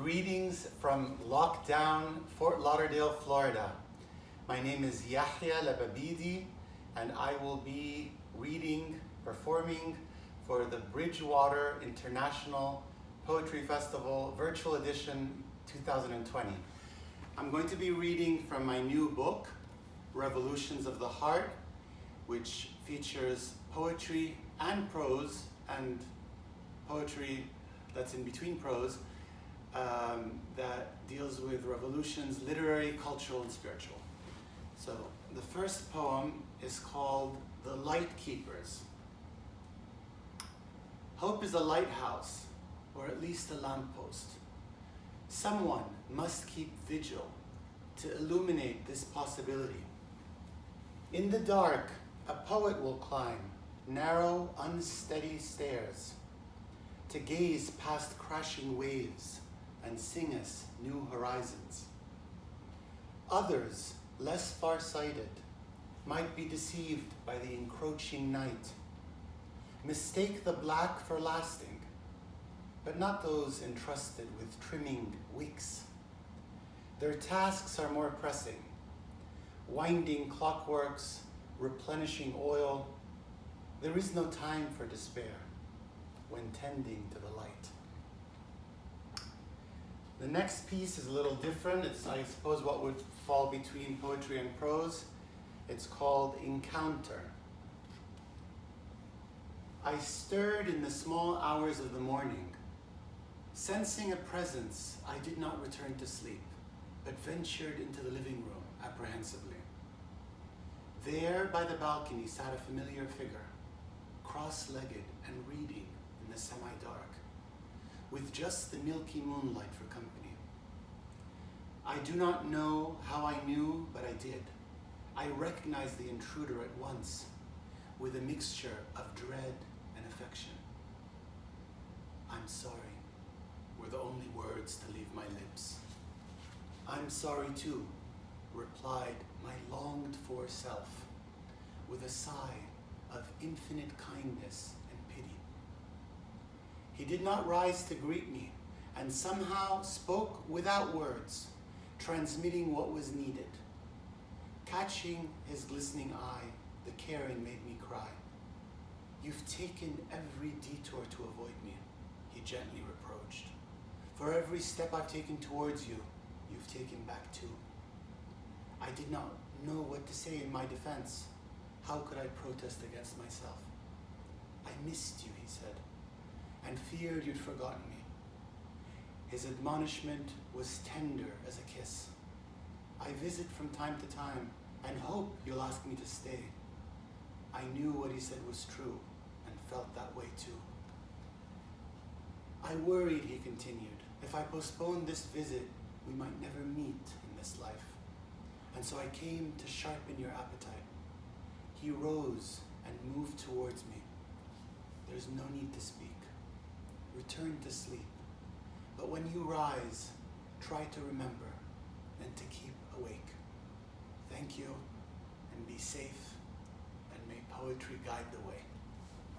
Greetings from lockdown Fort Lauderdale, Florida. My name is Yahia Lababidi, and I will be performing for the Bridgewater International Poetry Festival Virtual Edition 2020. I'm going to be reading from my new book, Revolutions of the Heart, which features poetry and prose, and poetry that's in between prose, that deals with revolutions, literary, cultural, and spiritual. So the first poem is called The Light Keepers. Hope is a lighthouse, or at least a lamppost. Someone must keep vigil to illuminate this possibility. In the dark, a poet will climb narrow, unsteady stairs to gaze past crashing waves and sing us new horizons. Others, less far-sighted, might be deceived by the encroaching night, mistake the black for lasting, but not those entrusted with trimming wicks. Their tasks are more pressing, winding clockworks, replenishing oil. There is no time for despair when tending to the light. The next piece is a little different. It's, I suppose, what would fall between poetry and prose. It's called Encounter. I stirred in the small hours of the morning. Sensing a presence, I did not return to sleep, but ventured into the living room apprehensively. There by the balcony sat a familiar figure, cross-legged and reading in the semi-dark, with just the milky moonlight for company. I do not know how I knew, but I did. I recognized the intruder at once, with a mixture of dread and affection. I'm sorry, were the only words to leave my lips. I'm sorry too, replied my longed-for self, with a sigh of infinite kindness and pity. He did not rise to greet me, and somehow spoke without words, transmitting what was needed. Catching his glistening eye, the caring made me cry. You've taken every detour to avoid me, he gently reproached. For every step I've taken towards you, you've taken back too. I did not know what to say in my defense. How could I protest against myself? I missed you, he said, and feared you'd forgotten me. His admonishment was tender as a kiss. I visit from time to time and hope you'll ask me to stay. I knew what he said was true and felt that way too. I worried, he continued, if I postponed this visit, we might never meet in this life. And so I came to sharpen your appetite. He rose and moved towards me. There's no need to speak. Return to sleep. But when you rise, try to remember and to keep awake. Thank you, and be safe, and may poetry guide the way.